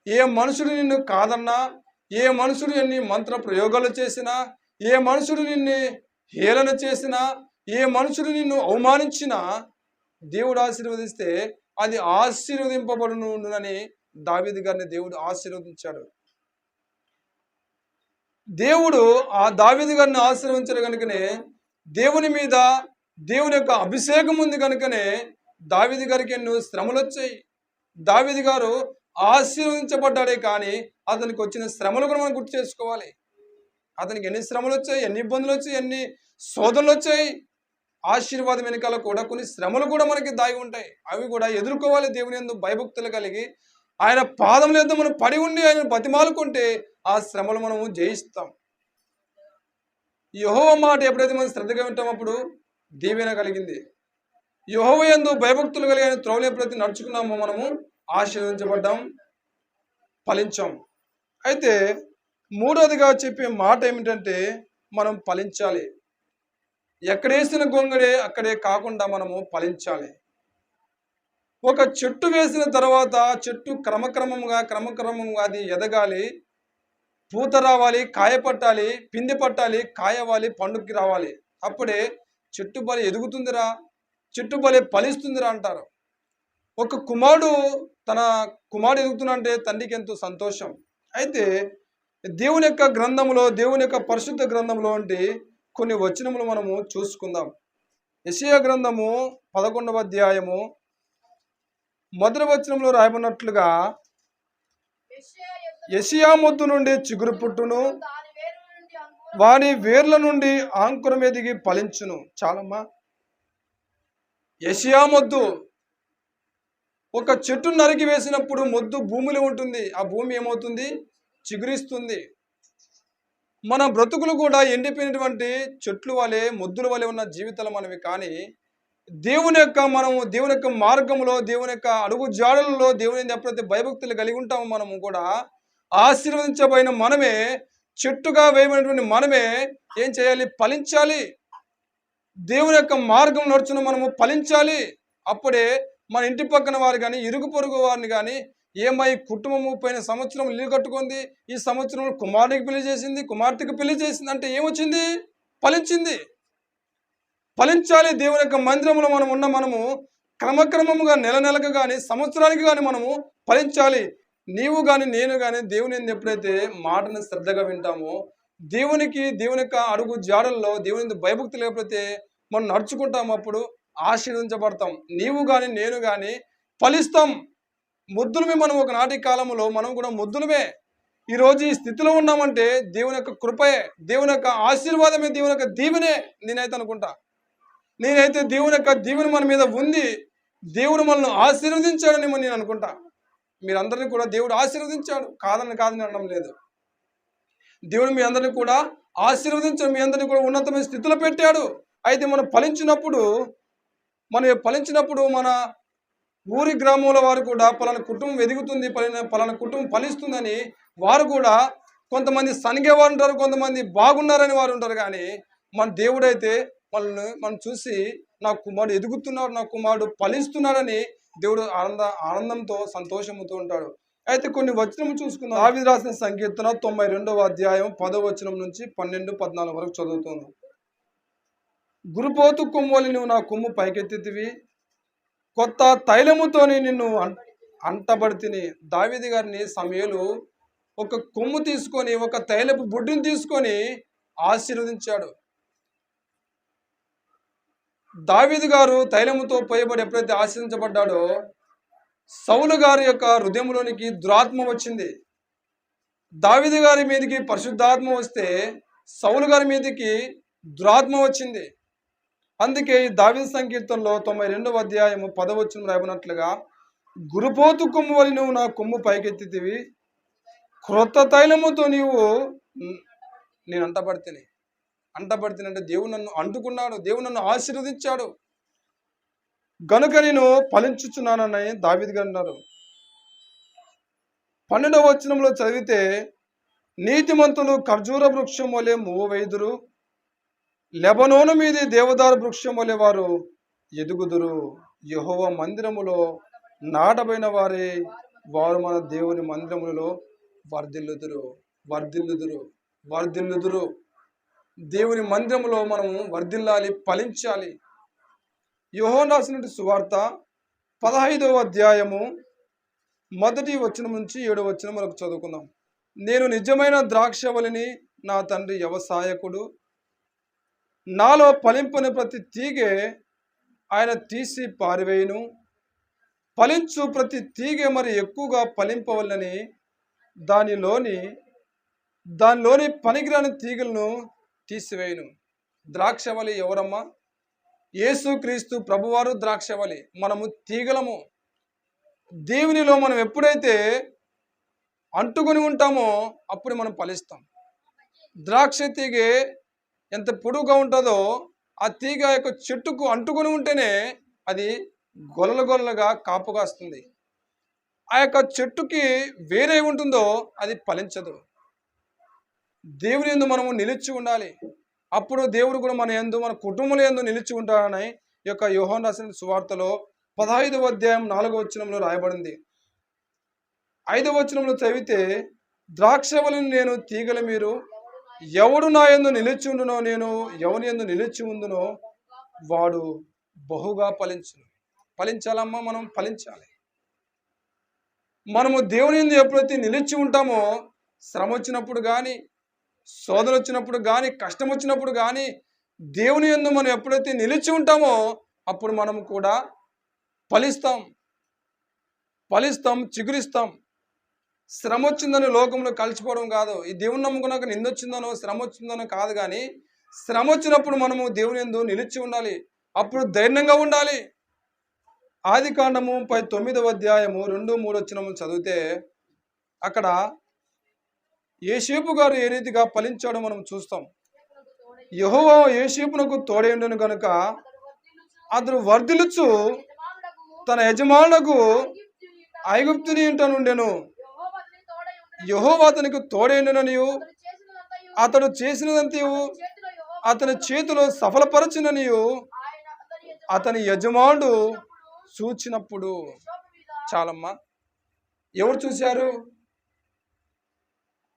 ఏ మనుషుడు నిన్ను కాదన్నా, ఏ మనుషుడు నిన్ను మంత్ర ప్రయోగాలు చేసినా, ఏ మనుషుడు నిన్ను హేళన చేసినా, ఏ మనుషుడు నిన్ను అవమానించినా దేవుడు ఆశీర్వదిస్తే అది ఆశీర్వదింపబడునని దావీదు గారిని దేవుడు ఆశీర్వదించాడు. దేవుడు ఆ దావీదు గారిని ఆశీర్వదించాడు కనుకనే, దేవుని మీద దేవుని యొక్క అభిషేకం ఉంది కనుకనే దావీదు గారికి ఎన్నో శ్రమలు వచ్చాయి. దావీదు గారు ఆశీర్వదించబడ్డాడే కానీ అతనికి వచ్చిన శ్రమలు కూడా మనం గుర్తు చేసుకోవాలి. అతనికి ఎన్ని శ్రమలు వచ్చాయి, ఎన్ని ఇబ్బందులు వచ్చాయి, ఎన్ని శోధనలు వచ్చాయి. ఆశీర్వాదం వెనకాల కూడా కొన్ని శ్రమలు కూడా మనకి దాగి ఉంటాయి. అవి కూడా ఎదుర్కోవాలి. దేవుని యందు భయభక్తులు కలిగి ఆయన పాదముల యందు మనం పడి ఉండి ఆయన బతిమాలుకుంటే ఆ శ్రమలు మనము జయిస్తాం. యెహోవా మాట ఎప్పుడైతే మనం శ్రద్ధగా వింటాం అప్పుడు దీవెన కలిగింది. యెహోవా యందు భయభక్తులు కలిగి ఆయన త్రోవలు ఎప్పుడైతే నడుచుకున్నామో మనము ఆశీర్వదించబడ్డాం, ఫలించాం. అయితే మూడోదిగా చెప్పే మాట ఏమిటంటే, మనం ఫలించాలి. ఎక్కడేసిన గొంగడే అక్కడే కాకుండా మనము ఫలించాలి. ఒక చెట్టు వేసిన తర్వాత చెట్టు క్రమక్రమంగా అది ఎదగాలి, పూత రావాలి, కాయ పట్టాలి, పిండి పట్టాలి, కాయవాలి, పండుగకి రావాలి. అప్పుడే చెట్టు బలి ఎదుగుతుందిరా, చెట్టు బలి ఫలిస్తుందిరా అంటారు. ఒక కుమారుడు తన కుమారుడు ఎదుగుతున్నంటే తండ్రికి ఎంతో సంతోషం. అయితే దేవుని యొక్క గ్రంథంలో, దేవుని యొక్క పరిశుద్ధ గ్రంథంలో అంటే కొన్ని వచనములు మనము చూసుకుందాం. యెషయా గ్రంథము 11వ అధ్యాయము 1వ వచనంలో రాయబడినట్లుగా, యెషయా మొద్దు నుండి చిగురు పుట్టును, వాని వేర్ల నుండి అంకురం ఎదిగి ఫలించును. చాలమ్మా. యెషయా మొద్దు, ఒక చెట్టు నరికి వేసినప్పుడు మొద్దు భూమిలో ఉంటుంది. ఆ భూమి ఏమవుతుంది? చిగురిస్తుంది. మన బ్రతుకులు కూడా ఎండిపోయినటువంటి చెట్లు వలె, మొద్దుల వలె ఉన్న జీవితాలు మనవి. కానీ దేవుని యొక్క మార్గంలో, దేవుని యొక్క అడుగు జాడలలో దేవుని ఎప్పుడైతే భయభక్తులు కలిగి ఉంటామో మనము కూడా ఆశీర్వదించబడిన మనమే, చెట్టుగా వేయబడినటువంటి మనమే ఏం చేయాలి? ఫలించాలి. దేవుని యొక్క మార్గం నడుచున్న మనము ఫలించాలి. అప్పుడే మన ఇంటి పక్కన వారు కానీ, ఇరుగు పొరుగు వారిని కానీ, ఏమై కుటుంబము పోయిన సంవత్సరం ఇల్లు కట్టుకుంది, ఈ సంవత్సరంలో కుమారుడికి పెళ్లి చేసింది, కుమార్తెకి పెళ్లి చేసింది అంటే ఏమొచ్చింది? ఫలించింది. ఫలించాలి. దేవుని యొక్క మందిరంలో మనము క్రమక్రమముగా నెలకు కానీ సంవత్సరానికి కానీ మనము ఫలించాలి. నీవు కానీ నేను కానీ దేవుని ఎప్పుడైతే మాటను శ్రద్ధగా వింటామో, దేవుని యొక్క అడుగు జాడల్లో దేవుని భయభక్తులు ఎప్పుడైతే మనం నడుచుకుంటాం అప్పుడు ఆశీర్వదించబడతాం. నీవు కానీ నేను కానీ ఫలిస్తాం. ముద్దులమే. మనం ఒకనాటి కాలంలో మనం కూడా ముద్దులమే. ఈరోజు ఈ స్థితిలో ఉన్నామంటే దేవుని యొక్క కృపయే, దేవుని యొక్క ఆశీర్వాదమే, దేవుని యొక్క దీవెనే నేనైతే అనుకుంటా. నేనైతే దేవుని యొక్క దీవెన మన మీద ఉంది, దేవుడు మనల్ని ఆశీర్వదించాడని నేను అనుకుంటా. మీరందరినీ కూడా దేవుడు ఆశీర్వదించాడు, కాదని అనడం లేదు. దేవుడు మీ అందరినీ కూడా ఆశీర్వదించాడు, మీ అందరినీ కూడా ఉన్నతమైన స్థితిలో పెట్టాడు. అయితే మనం ఫలించినప్పుడు మన ఊరి గ్రామంలో వారు కూడా పలానా కుటుంబం ఎదుగుతుంది, పలానా కుటుంబం ఫలిస్తుందని వారు కూడా కొంతమంది సనిగేవారు ఉంటారు, కొంతమంది బాగున్నారని వారు ఉంటారు. కానీ మన దేవుడైతే మనం చూసి నా కుమారుడు ఎదుగుతున్నాడు, నా కుమారుడు ఫలిస్తున్నాడని దేవుడు ఆనందంతో సంతోషంతో ఉంటాడు. అయితే కొన్ని వచనము చూసుకుందాం. దావీదు రాసిన సంకీర్తన 92వ అధ్యాయం 10వ వచనం నుంచి 12-14 వరకు చదువుతున్నాం. గురుపోతు కొమ్మోలి నువ్వు నా కొమ్ము పైకెత్తితివి, కొత్త తైలముతోని నిన్ను అంటబడితిని. దావీదు గారిని సమూయేలు ఒక కొమ్ము తీసుకొని, ఒక తైలపు బుడ్డిని తీసుకొని ఆశీర్వదించాడు. దావీదు గారు తైలముతో పోయబడి ఎప్పుడైతే ఆశీర్వదించబడ్డాడో సౌలు గారి యొక్క హృదయంలోనికి దురాత్మ వచ్చింది. దావీదు గారి మీదకి పరిశుద్ధాత్మ వస్తే సౌలు గారి మీదకి దురాత్మ వచ్చింది. అందుకే ఈ దావీదు సంకీర్తనలో 92వ అధ్యాయము 10వ వచనం రాయబడినట్లుగా, గురుపోతు కొమ్ము వలె నువ్వు నా కొమ్ము పైకెత్తితివి, క్రొత్త తైలముతో నేను అంటబడితేనే అంటే దేవుడు నన్ను అంటుకున్నాడు, దేవుడు నన్ను ఆశీర్వదించాడు గనుక నేను ఫలించుచున్నానని దావీదు గారు అన్నారు. 12వ వచనంలో చదివితే, నీతిమంతులు ఖర్జూర వృక్షం వలె మూవవైదురు, లెబనోను మీది దేవదారు వృక్షం వలె వారు ఎదుగుదురు. యెహోవా మందిరములో నాటబడిన వారు మన దేవుని మందిరములలో వర్ధిల్లుదురు. దేవుని మందిరములో మనము వర్ధిల్లాలి, ఫలించాలి. యోహాను రాసిన సువార్త 15వ అధ్యాయము 1వ వచనం నుంచి 7వ వచనం వరకు చదువుకుందాం. నేను నిజమైన ద్రాక్షవల్లిని, నా తండ్రి వ్యవసాయకుడు. నాలో ఫలింపని ప్రతి తీగె ఆయన తీసి పారివేయును, ఫలించు ప్రతి తీగె మరి ఎక్కువగా ఫలింపవల్లని దానిలోని పనికిరాని తీగలను తీసివేయును. ద్రాక్షవల్లి ఎవరమ్మా? యేసుక్రీస్తు ప్రభువారు ద్రాక్షవల్లి, మనము తీగలము. దేవునిలో మనం ఎప్పుడైతే అంటుకొని ఉంటామో అప్పుడు మనం ఫలిస్తాం. ద్రాక్ష తీగ ఎంత పొడుగుగా ఉంటుందో ఆ తీగ యొక్క చెట్టుకు అంటుకొని ఉంటేనే అది గొల్లలుగా కాపు కాస్తుంది. ఆ యొక్క చెట్టుకి వేరే ఉంటుందో అది ఫలించదు. దేవుని యందు మనము నిలిచి ఉండాలి, అప్పుడు దేవుడు కూడా మన కుటుంబంలో యందు నిలిచి ఉంటాడని ఈ యొక్క యోహాను రాసిన సువార్తలో 15వ అధ్యాయం 4వ వచనంలో రాయబడింది. 5వ వచనంలో చదివితే, ద్రాక్షవల్లిని నేను, తీగల మీరు, ఎవడు నా యందు నిలిచి ఉండునో, నేను ఎవని యందు నిలిచి ఉండునో వాడు బహుగా ఫలించాలమ్మా. మనం ఫలించాలి. మనము దేవుని యందు ఎప్పుడైతే నిలిచి ఉంటామో, శ్రమ వచ్చినప్పుడు కానీ, శోధన వచ్చినప్పుడు కానీ, కష్టం వచ్చినప్పుడు కానీ, దేవుని యందు మనం ఎప్పుడైతే నిలిచి ఉంటామో అప్పుడు మనం కూడా ఫలిస్తాం, చిగురిస్తాం. శ్రమ వచ్చిందని లోకంలో కలిసిపోవడం కాదు. ఈ దేవుని నమ్ముకున్నాక నిందొచ్చిందనో శ్రమ వచ్చిందనో కాదు, కానీ శ్రమ వచ్చినప్పుడు మనము దేవుని యందు నిలిచి ఉండాలి, అప్పుడు ధైర్యంగా ఉండాలి. ఆదికాండము 9వ అధ్యాయము 2-3 వచనము చదివితే అక్కడ యోసేపు గారు ఏ రీతిగా ఫలించాడో మనం చూస్తాం. యెహోవా యోసేపునకు తోడైండును గనుక అతడు వర్ధిల్లుచు తన యజమానులకు ఐగుప్తుని ఇంట నుండెను. యెహోవా అతనికి తోడైండుననియు అతడు చేసినదంతయు అతని చేతిలో సఫలపరచుననియు అతని యజమానుడు చూచినప్పుడు. చాలమ్మా. ఎవరు చూశారు?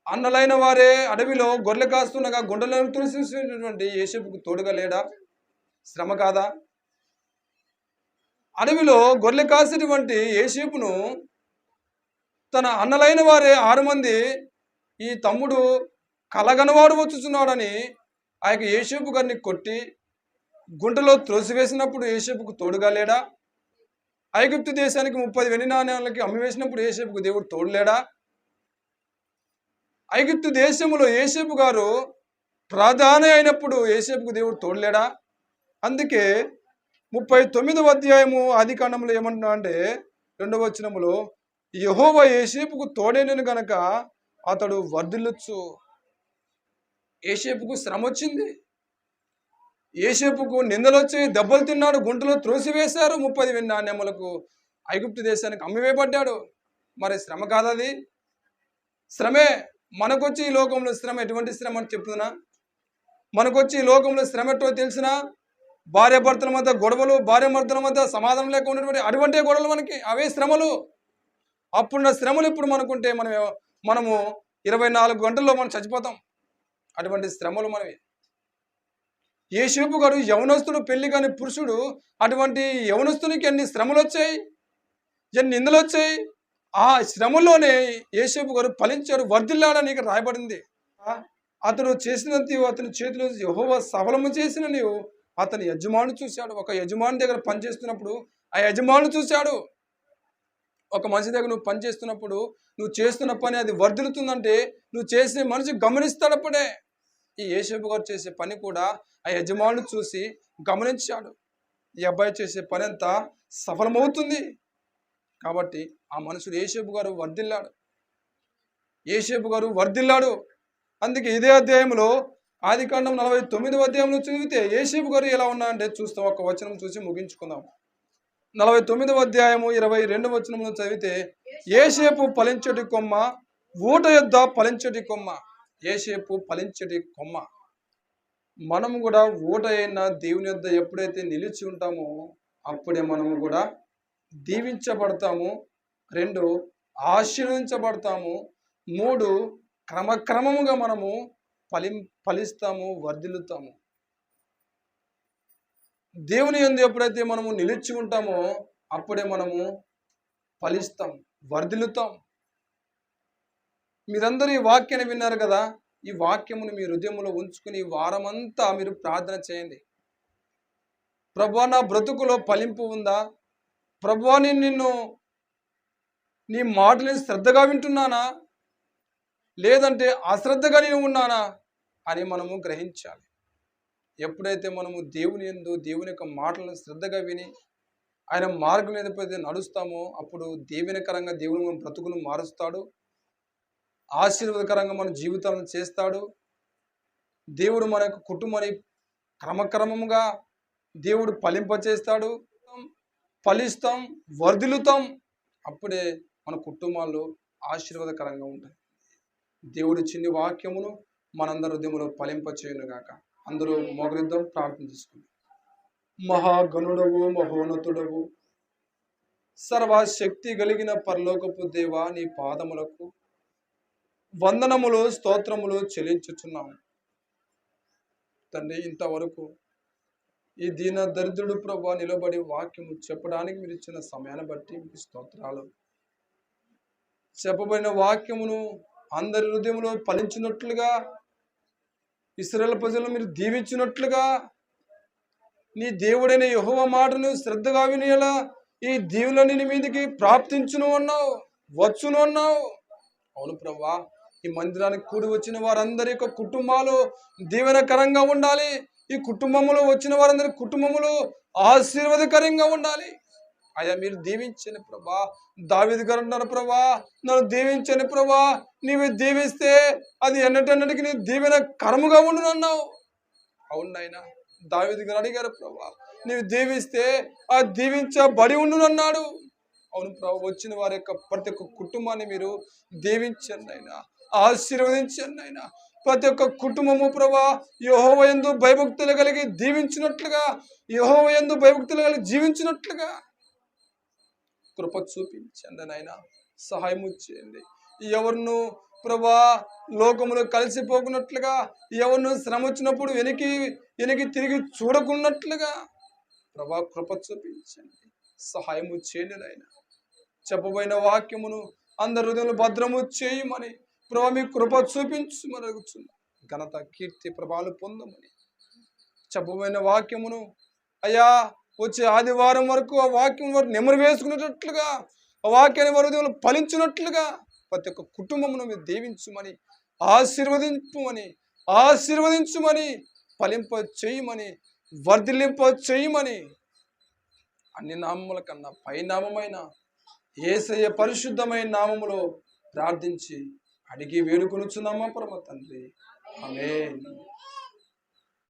అన్నలైన వారే అడవిలో గొర్రెలు కాస్తుండగా గుండెలను తులసినటువంటి యోసేపుకు తోడుగా లేడా? శ్రమ కాదా? అడవిలో గొర్రెలు కాసేటువంటి యోసేపును తన అన్నలైన వారే 6 మంది, ఈ తమ్ముడు కలగనవాడు వచ్చుచున్నాడని ఆ యొక్క యోసేపు గారిని కొట్టి గుంటలో త్రోసివేసినప్పుడు యోసేపుకు తోడుగా లేడా? ఐగుప్తు దేశానికి 30 వెండి నాణ్యాలకి అమ్మివేసినప్పుడు యోసేపుకు దేవుడు తోడులేడా? ఐగుప్తు దేశంలో యోసేపు గారు ప్రధాని అయినప్పుడు యోసేపుకు దేవుడు తోడులేడా? అందుకే 39వ అధ్యాయము ఆదికాండంలో ఏమంటున్నా అంటే 2వ వచనములో యెహోవా యోసేపుకు తోడైనను గనక అతడు వర్ధిల్లొచ్చు. యోసేపుకు శ్రమ వచ్చింది, యోసేపుకు నిందలు వచ్చి దెబ్బలు తిన్నాడు, గుంటలో త్రోసివేశారు, 30 వెండి నాణ్యములకు ఐగుప్తు దేశానికి అమ్మివేయబడ్డాడు. మరి శ్రమ కాదది? శ్రమే. మనకొచ్చి ఈ లోకంలో శ్రమ ఎటువంటి శ్రమ అని చెప్తున్నా? మనకొచ్చి ఈ లోకంలో శ్రమ ఎట్టో తెలిసినా? భార్య భర్తల మధ్య గొడవలు, భార్య భర్తల మధ్య సమాధానం లేక ఉన్నటువంటి అటువంటి గొడవలు మనకి, అవే శ్రమలు. అప్పుడున్న శ్రమలు ఇప్పుడు మనకుంటే మనము 24 గంటల్లో మనం చచ్చిపోతాం. అటువంటి శ్రమలు మనవి. యోసేపు గారు యవనస్తుడు, పెళ్లి కాని పురుషుడు. అటువంటి యవనస్తునికి ఎన్ని శ్రమలు వచ్చాయి, ఎన్ని నిందలు వచ్చాయి. ఆ శ్రమలోనే యోసేపు గారు ఫలించాడు, వర్ధిల్లాడని ఇక్కడ రాయబడింది. అతడు చేసినంత అతని చేతిలో యెహోవా సఫలము చేసిన నీవు అతని యజమాను చూశాడు. ఒక యజమాని దగ్గర పనిచేస్తున్నప్పుడు ఆ యజమాను చూశాడు. ఒక మనిషి దగ్గర నువ్వు పనిచేస్తున్నప్పుడు నువ్వు చేస్తున్న పని అది వర్ధిల్లుతుందంటే నువ్వు చేసే మనిషి గమనిస్తాడప్పుడే. ఈ యోసేపు గారు చేసే పని కూడా ఆ యజమానులు చూసి గమనించాడు. ఈ అబ్బాయి చేసే పని అంతా సఫలమవుతుంది కాబట్టి ఆ మనుషుడు యోసేపు గారు వర్ధిల్లాడు. యోసేపు గారు వర్ధిల్లాడు. అందుకే ఇదే అధ్యాయంలో ఆదికాండం 49వ అధ్యాయంలో చదివితే యోసేపు గారు ఎలా ఉన్నాడంటే చూస్తాం. ఒక వచనం చూసి ముగించుకుందాం. 49వ అధ్యాయము 22వ వచనంలో చదివితే యోసేపు ఫలించటి కొమ్మ, ఊట యొద్ద ఫలించటి కొమ్మ. యోసేపు ఫలించటి కొమ్మ. మనము కూడా ఊట అయిన దేవుని యొద్ద ఎప్పుడైతే నిలిచి ఉంటామో అప్పుడే మనము కూడా దీవించబడతాము. 2 ఆశీర్వదించబడతాము. 3 క్రమక్రమముగా మనము ఫలిస్తాము, వర్ధిల్లుతాము. దేవుని యందు ఎప్పుడైతే మనము నిలిచి ఉంటామో అప్పుడే మనము ఫలిస్తాం, వర్ధిల్లుతాం. మీరందరూ ఈ వాక్యాన్ని విన్నారు కదా. ఈ వాక్యమును మీ హృదయంలో ఉంచుకుని వారమంతా మీరు ప్రార్థన చేయండి. ప్రభువా, నా బ్రతుకులో ఫలింపు ఉందా? ప్రభువా, నీ మాటలను శ్రద్ధగా వింటున్నానా, లేదంటే అశ్రద్ధగా నేను ఉన్నానా అని మనము గ్రహించాలి. ఎప్పుడైతే మనము దేవుని యందు దేవుని యొక్క మాటలను శ్రద్ధగా విని ఆయన మార్గం ఎప్పుడైతే నడుస్తామో అప్పుడు దీవెనకరంగా దేవుని మన బ్రతుకును మారుస్తాడు, ఆశీర్వాదకరంగా మన జీవితాలను చేస్తాడు. దేవుడు మన యొక్క కుటుంబాన్ని క్రమక్రమముగా దేవుడు ఫలింపచేస్తాడు. ఫలిస్తాం, వర్ధిల్లుతాం. అప్పుడే మన కుటుంబాల్లో ఆశీర్వాదకరంగా ఉంటాయి. దేవుడి చిన్ని వాక్యమును మనందరి హృదయంలో ఫలింపచేయును గాక. అందరూ మోకరిద్దాం, ప్రార్థన చేసుకుందాం. మహాగణుడవు, మహోన్నతుడవు, సర్వశక్తి కలిగిన పరలోకపు దేవా, నీ పాదములకు వందనములు, స్తోత్రములు చెల్లించుచున్నాము తండ్రి. ఇంతవరకు ఈ దీన దరిద్రుడు ప్రభువా నిలబడి వాక్యము చెప్పడానికి మీరు ఇచ్చిన సమయాన్ని బట్టి మీకు స్తోత్రాలు. చెప్పబడిన వాక్యమును అందరి హృదయంలో ఫలించినట్లుగా, ఇశ్రాయేలు ప్రజలను మీరు దీవించినట్లుగా, నీ దేవుడైన యెహోవా మాటను శ్రద్ధగా వినేలా ఈ దీవులని నీ మీదకి ప్రాప్తించును అన్నావు, వచ్చును అన్నావు. అవును ప్రభువా, ఈ మందిరానికి కూడి వచ్చిన వారందరి యొక్క కుటుంబాలు దీవెనకరంగా ఉండాలి. ఈ కుటుంబంలో వచ్చిన వారందరి కుటుంబములు ఆశీర్వాదకరంగా ఉండాలి. అయ్యా, మీరు దీవించండి ప్రభా. దావీదు గారు అన్నారు, ప్రభా నన్ను దీవించండి ప్రభా, నీవు దీవిస్తే అది ఎన్నటన్నిటికీ నీ దీవెన కరముగా ఉండును అన్నావు. అవును నాయనా, దావీదు గారు అడిగారు, ప్రభా నీవు దీవిస్తే ఆ దీవించబడి ఉండును అన్నాడు. అవును ప్రభా, వచ్చిన వారి యొక్క ప్రతి ఒక్క కుటుంబాన్ని మీరు దీవించండి అయినా, ఆశీర్వదించండి అయినా. ప్రతి ఒక్క కుటుంబము ప్రభా యెహోవా యందు భయభక్తులు కలిగి దీవించినట్లుగా, యెహోవా యందు భయభక్తులు కలిగి జీవించినట్లుగా కృప చూపించండి నాయన, సహాయము చేయండి. ఎవరిను ప్రభా లోకములో కలిసిపోకున్నట్లుగా, ఎవరిను శ్రమ వచ్చినప్పుడు వెనక్కి తిరిగి చూడకున్నట్లుగా ప్రభా కృప చూపించండి, సహాయము చేయండి నాయన. చెప్పబోయిన వాక్యమును అందరి హృదయంలో భద్రము చేయమని ప్రభా మీ కృప చూపించమని అడుగుతున్నాను. ఘనత, కీర్తి, ప్రభావాలు పొందమని చెప్పబోయిన వాక్యమును అయ్యా వచ్చే ఆదివారం వరకు ఆ వాక్యం వరకు నెమరు వేసుకునేటట్లుగా, ఆ వాక్యాన్ని వారు ఫలించినట్లుగా ప్రతి ఒక్క కుటుంబమును మీరు దీవించుమని, ఆశీర్వదించుమని, ఆశీర్వదించుమని, ఫలింప చేయమని, వర్ధిల్లింప చేయమని, అన్ని నామముల కన్నా పై నామమైన యేసయ్య పరిశుద్ధమైన నామములో ప్రార్థించి అడిగి వేడుకొనుచున్నామా పరమ తండ్రి. ఆమేన్.